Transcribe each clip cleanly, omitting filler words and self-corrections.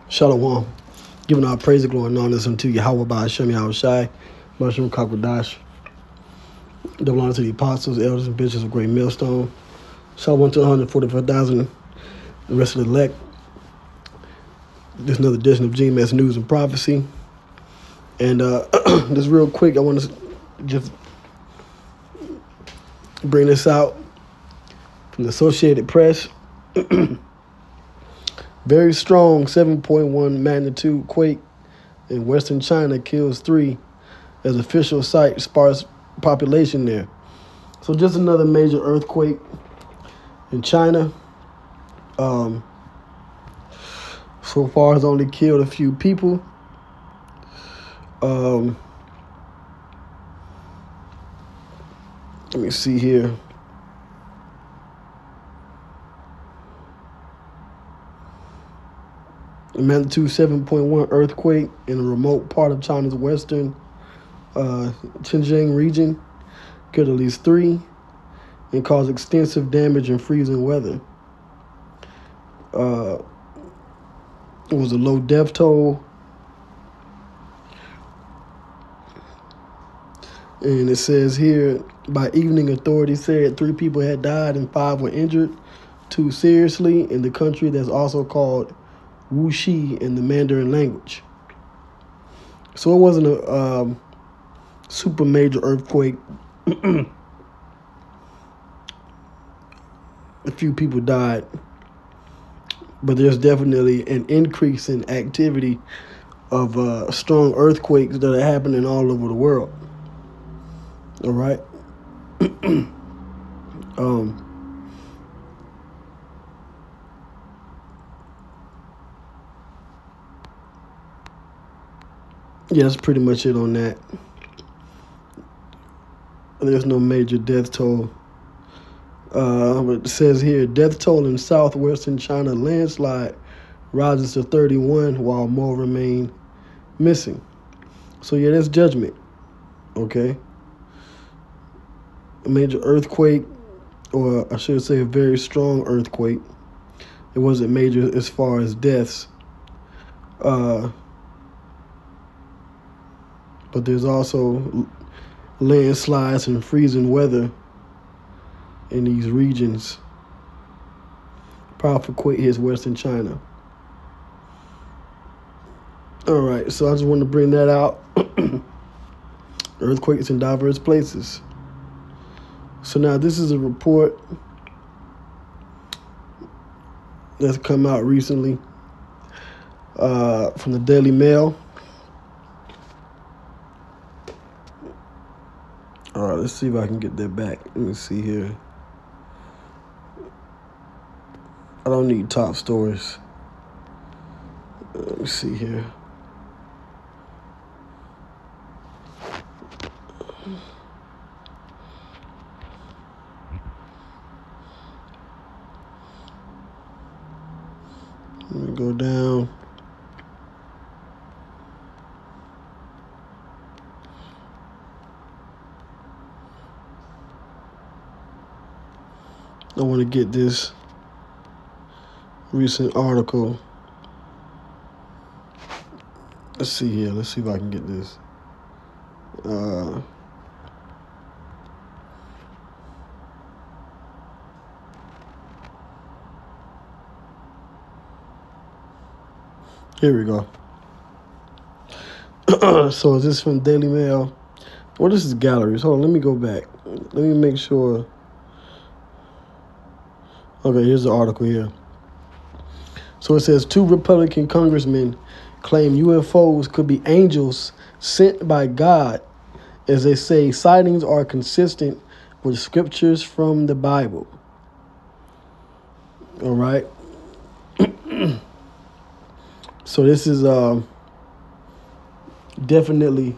Shalom. Giving our praise and glory and honors unto Yahweh by Hashem Yahushai, Mushroom Kakwadash. Double honor to the apostles, elders, and bishops of Great Millstone. Shalom to 145,000, the rest of the elect. This is another edition of GMS News and Prophecy. And just real quick, I want to just bring this out from the Associated Press. Very strong 7.1 magnitude quake in western China kills 3 as official site sparse population there. So just another major earthquake in China. So far has only killed a few people. Let me see here. A magnitude 7.1 earthquake in a remote part of China's western Xinjiang region killed at least 3 and caused extensive damage and freezing weather. It was a low death toll. And it says here, by evening, authorities said 3 people had died and 5 were injured, 2 seriously, in the country that's also called Wuxi in the Mandarin language. So it wasn't a super major earthquake. A few people died, but there's definitely an increase in activity of strong earthquakes that are happening all over the world. All right. Yeah, that's pretty much it on that. There's no major death toll. But it says here, death toll in southwestern China landslide rises to 31 while more remain missing. So yeah, that's judgment. Okay. A major earthquake, or I should say a very strong earthquake. It wasn't major as far as deaths. But there's also landslides and freezing weather in these regions. Powerful quake hits western China. All right, so I just want to bring that out. Earthquakes in diverse places. So now this is a report that's come out recently from the Daily Mail. All right, let's see if I can get that back. Let me see here. I don't need top stories. Let me see here. Let me go down. I want to get this recent article. Let's see here. Let's see if I can get this. Here we go. So is this from Daily Mail? Well, this is galleries. Hold on, let me go back. Let me make sure. Okay, here's the article here. So it says 2 Republican congressmen claim UFOs could be angels sent by God, as they say sightings are consistent with scriptures from the Bible. All right. So this is definitely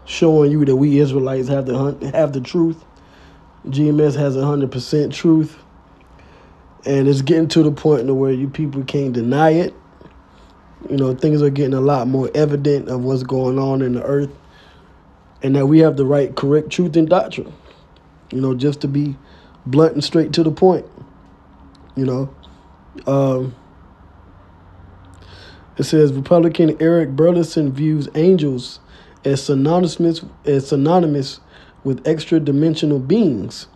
showing you that we Israelites have the truth. GMS has 100% truth. And it's getting to the point where you people can't deny it. You know, things are getting a lot more evident of what's going on in the earth. And that we have the right, correct truth and doctrine. You know, just to be blunt and straight to the point. You know. It says Republican Eric Burleson views angels as synonymous with extra-dimensional beings.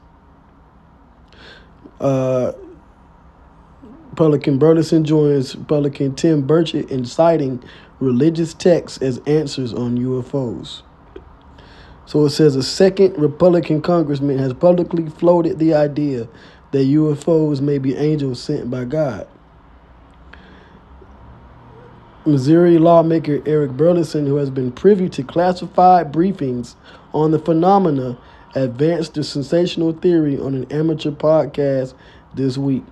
Republican Burleson joins Republican Tim Burchett in citing religious texts as answers on UFOs. So it says a second Republican congressman has publicly floated the idea that UFOs may be angels sent by God. Missouri lawmaker Eric Burleson, who has been privy to classified briefings on the phenomena, advanced the sensational theory on an amateur podcast this week.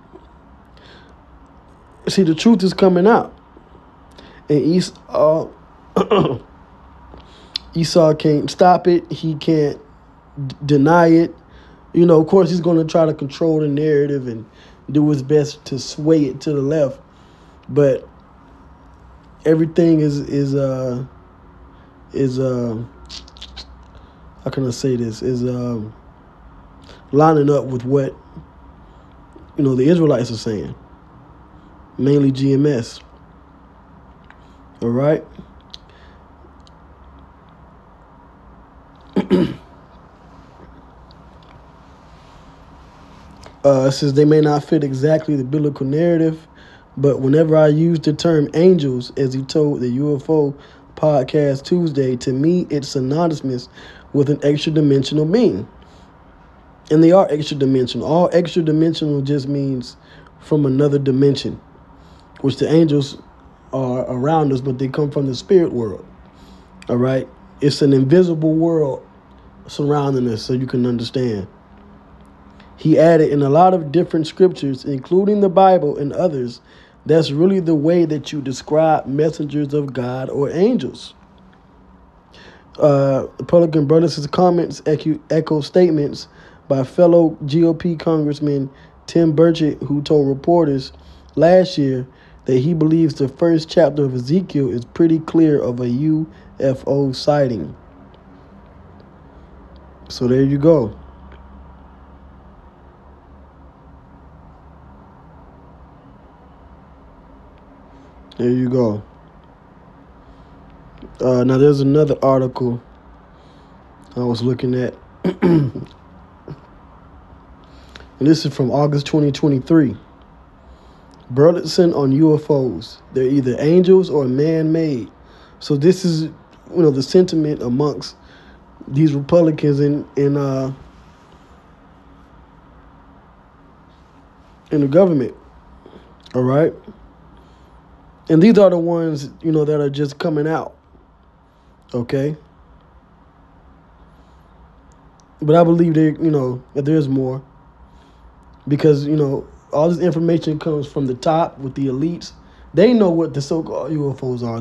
See, the truth is coming out. And Esau can't stop it. He can't deny it. You know, of course, he's going to try to control the narrative and do his best to sway it to the left. But everything is how can I say this? Is lining up with what, you know, the Israelites are saying. Mainly GMS. All right? It says they may not fit exactly the biblical narrative, but whenever I use the term angels, as he told the UFO podcast Tuesday, to me it's synonymous with an extra-dimensional being. And they are extra-dimensional. All extra-dimensional just means from another dimension, which the angels are around us, but they come from the spirit world. All right? It's an invisible world surrounding us, so you can understand. He added in a lot of different scriptures, including the Bible and others, that's really the way that you describe messengers of God or angels. Republican Burleson's comments echo statements by fellow GOP Congressman Tim Burchett, who told reporters last year that he believes the first chapter of Ezekiel is pretty clear of a UFO sighting. So there you go. There you go. Now, there's another article I was looking at. And this is from August 2023. Burleson on UFOs. They're either angels or man-made. So this is, you know, the sentiment amongst these Republicans in the government. All right? And these are the ones, you know, that are just coming out. Okay? But I believe that there's more. Because, you know, all this information comes from the top with the elites. They know what the so-called UFOs are.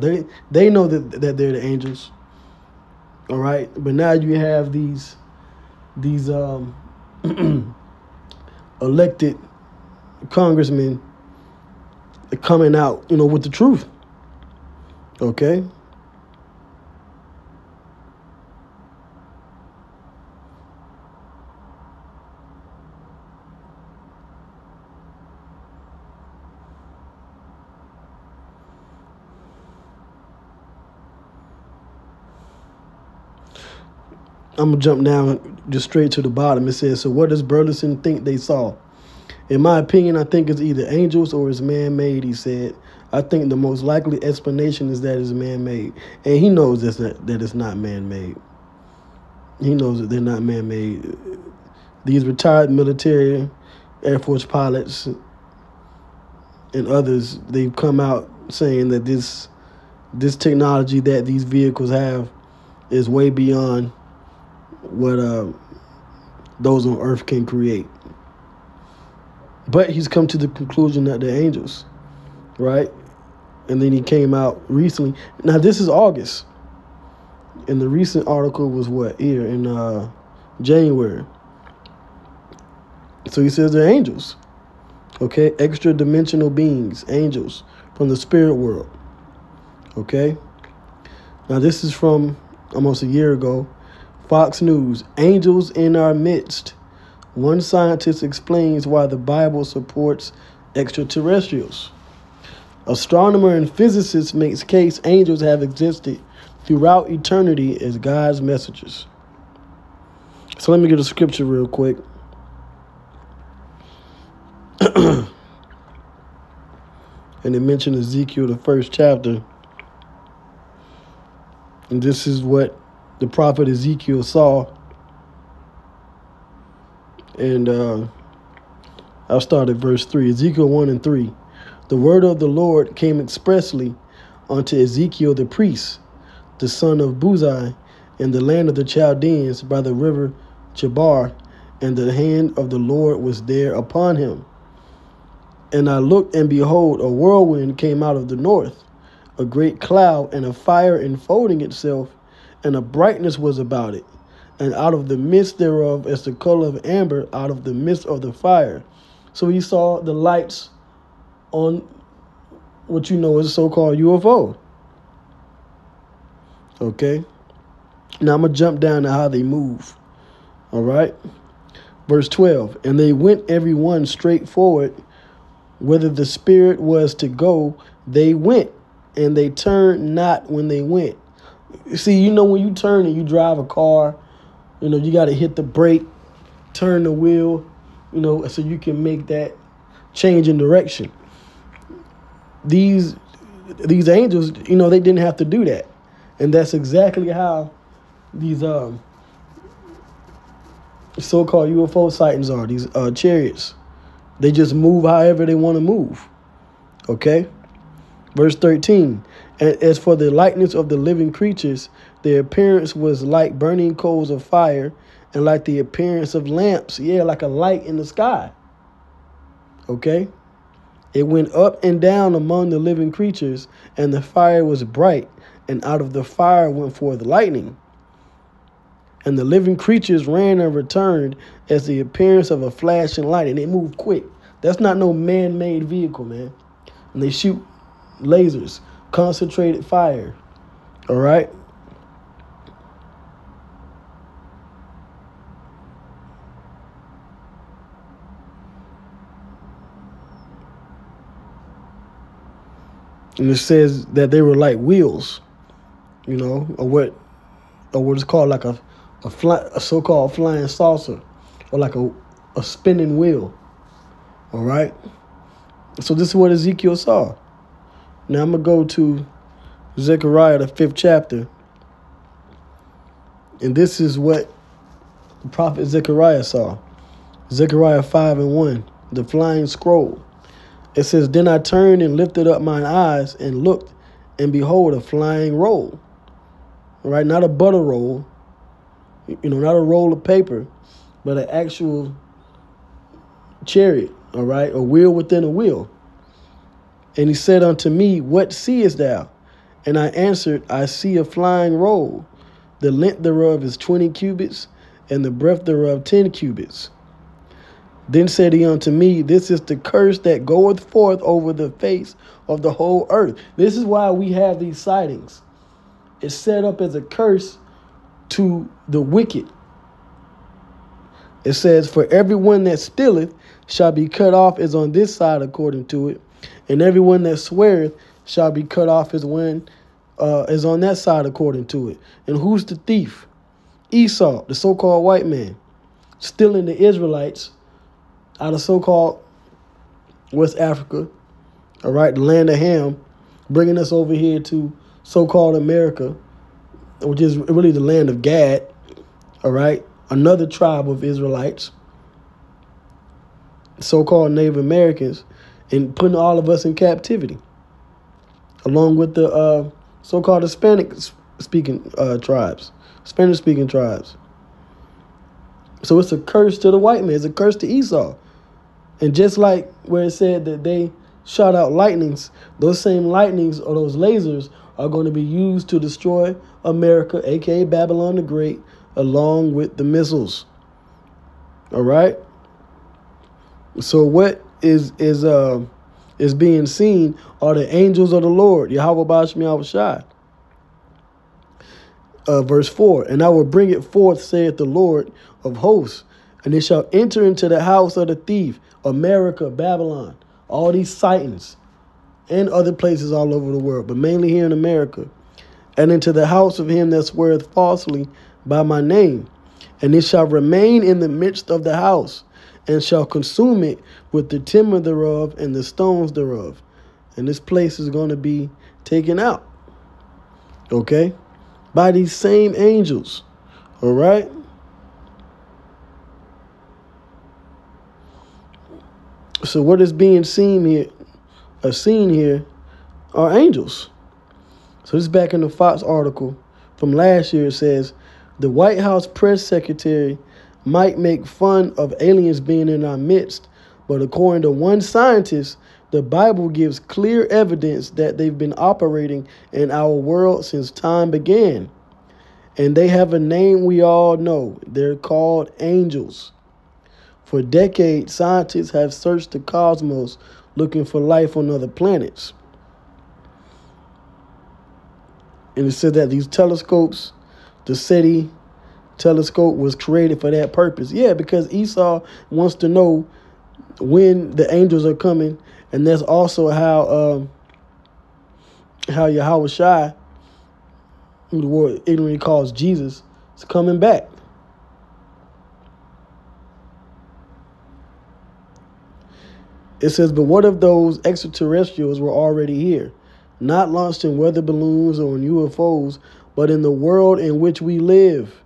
They know that they're the angels. All right? But now you have these elected congressmen coming out, you know, with the truth. Okay? I'm going to jump down just straight to the bottom. It says, so what does Burleson think they saw? In my opinion, I think it's either angels or it's man-made, he said. I think the most likely explanation is that it's man-made. And he knows that it's not man-made. He knows that they're not man-made. These retired military, Air Force pilots, and others, they've come out saying that this technology that these vehicles have is way beyond what those on Earth can create. But he's come to the conclusion that they're angels, right? And then he came out recently. Now, this is August. And the recent article was what? Here in January. So he says they're angels. Okay? Extra-dimensional beings, angels from the spirit world. Okay? Now, this is from almost a year ago. Fox News, angels in our midst. One scientist explains why the Bible supports extraterrestrials. Astronomer and physicist makes case angels have existed throughout eternity as God's messengers. So let me get a scripture real quick. And it mentioned Ezekiel, the 1st chapter. And this is what the prophet Ezekiel saw. And I'll start at verse 3. Ezekiel 1 and 3. The word of the Lord came expressly unto Ezekiel the priest, the son of Buzi, in the land of the Chaldeans by the river Chebar, and the hand of the Lord was there upon him. And I looked, and behold, a whirlwind came out of the north, a great cloud, and a fire enfolding itself, and a brightness was about it. And out of the midst thereof, as the color of amber, out of the midst of the fire. So he saw the lights on what you know as a so-called UFO. Okay? Now I'm going to jump down to how they move. All right? Verse 12. And they went every one straight forward. Whither the spirit was to go, they went, and they turned not when they went. See, you know, when you turn and you drive a car, you know, you got to hit the brake, turn the wheel, you know, so you can make that change in direction. These angels, you know, they didn't have to do that. And that's exactly how these so-called UFO sightings are, these chariots. They just move however they want to move. Okay? Verse 13. And as for the likeness of the living creatures, their appearance was like burning coals of fire, and like the appearance of lamps. Yeah, like a light in the sky. Okay? It went up and down among the living creatures, and the fire was bright, and out of the fire went forth lightning. And the living creatures ran and returned as the appearance of a flashing light, and they moved quick. That's not no man-made vehicle, man. And they shoot lasers, concentrated fire. All right? And it says that they were like wheels, you know, or what is called like a so-called flying saucer, or like a spinning wheel. All right. So this is what Ezekiel saw. Now I'm going to go to Zechariah, the 5th chapter. And this is what the prophet Zechariah saw. Zechariah 5 and 1, the flying scroll. It says, Then I turned and lifted up mine eyes and looked, and behold, a flying roll. All right, not a butter roll, you know, not a roll of paper, but an actual chariot, all right, a wheel within a wheel. And he said unto me, What seest thou? And I answered, I see a flying roll. The length thereof is 20 cubits, and the breadth thereof 10 cubits. Then said he unto me, This is the curse that goeth forth over the face of the whole earth. This is why we have these sightings. It's set up as a curse to the wicked. It says, For everyone that stealeth shall be cut off as on this side according to it, and everyone that sweareth shall be cut off as one is on that side according to it. And who's the thief? Esau, the so-called white man, stealing the Israelites out of so-called West Africa, all right, the land of Ham, bringing us over here to so-called America, which is really the land of Gad, all right, another tribe of Israelites, so-called Native Americans, and putting all of us in captivity, along with the so-called Hispanic-speaking tribes, Spanish-speaking tribes. So it's a curse to the white man. It's a curse to Esau. And just like where it said that they shot out lightnings, those same lightnings or those lasers are going to be used to destroy America, a.k.a. Babylon the Great, along with the missiles. All right? So what is being seen are the angels of the Lord, Yahweh Ba'ashmi Yahushai. Verse 4, And I will bring it forth, saith the Lord of hosts, and it shall enter into the house of the thief, America, Babylon, all these sightings. and other places all over the world, but mainly here in America, and into the house of him that sweareth falsely by my name. And it shall remain in the midst of the house, and shall consume it with the timber thereof and the stones thereof. And this place is going to be taken out, okay, by these same angels, all right? So what is being seen here are angels. So this is back in the Fox article from last year. It says, the White House press secretary might make fun of aliens being in our midst, but according to one scientist, the Bible gives clear evidence that they've been operating in our world since time began. And they have a name we all know. They're called angels. For decades, scientists have searched the cosmos looking for life on other planets. And it said that these telescopes, the SETI telescope, was created for that purpose. Yeah, because Esau wants to know when the angels are coming. And that's also how Yahweh Shai, who the world ignorantly calls Jesus, is coming back. It says, but what if those extraterrestrials were already here, not launched in weather balloons or in UFOs, but in the world in which we live?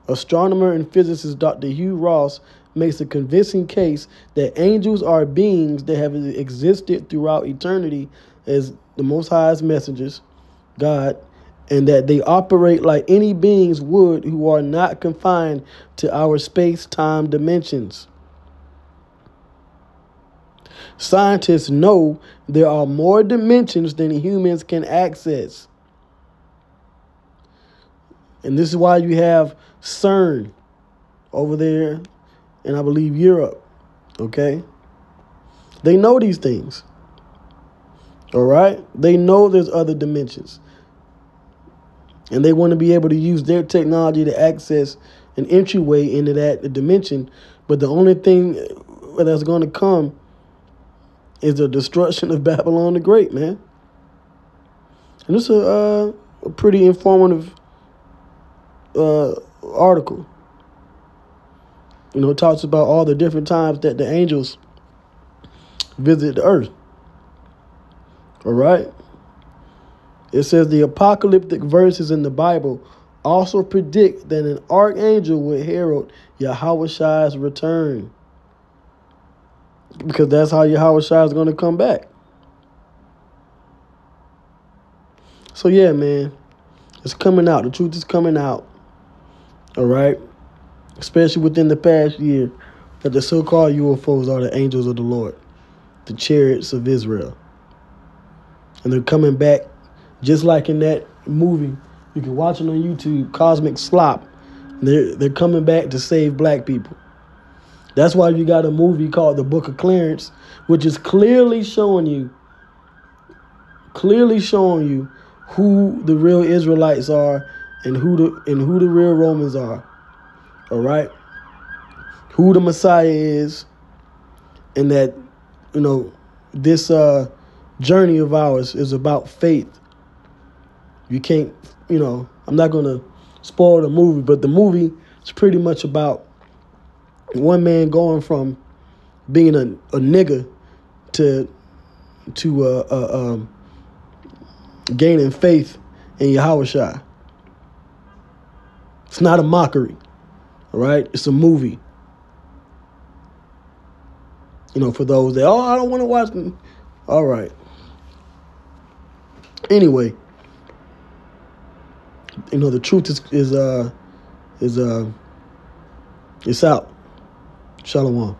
Astronomer and physicist Dr. U.F.O.S makes a convincing case that angels are beings that have existed throughout eternity as the Most High's messengers, God, and that they operate like any beings would who are not confined to our space-time dimensions. Scientists know there are more dimensions than humans can access. And this is why you have CERN over there in, I believe, Europe. Okay? They know these things. All right? They know there's other dimensions. And they want to be able to use their technology to access an entryway into that dimension. But the only thing that's going to come is the destruction of Babylon the Great, man. And this is a pretty informative article. You know, it talks about all the different times that the angels visit the earth. All right? It says the apocalyptic verses in the Bible also predict that an archangel will herald Yahweh Shai's return. Because that's how Yahweh Shai is going to come back. So, yeah, man. It's coming out. The truth is coming out. All right? Especially within the past year, that the so-called U.F.O.s are the angels of the Lord. The chariots of Israel. And they're coming back just like in that movie. You can watch it on YouTube, Cosmic Slop. They're coming back to save black people. That's why you got a movie called The Book of Clarence, which is clearly showing you who the real Israelites are and who the real Romans are. All right? Who the Messiah is, and that, you know, this journey of ours is about faith. You can't, you know, I'm not going to spoil the movie, but the movie is pretty much about one man going from being a nigger to gaining faith in Yahweh Shai. It's not a mockery, all right? It's a movie. You know, for those that, I don't want to watch them. All right. Anyway, you know, the truth is out. Shalom.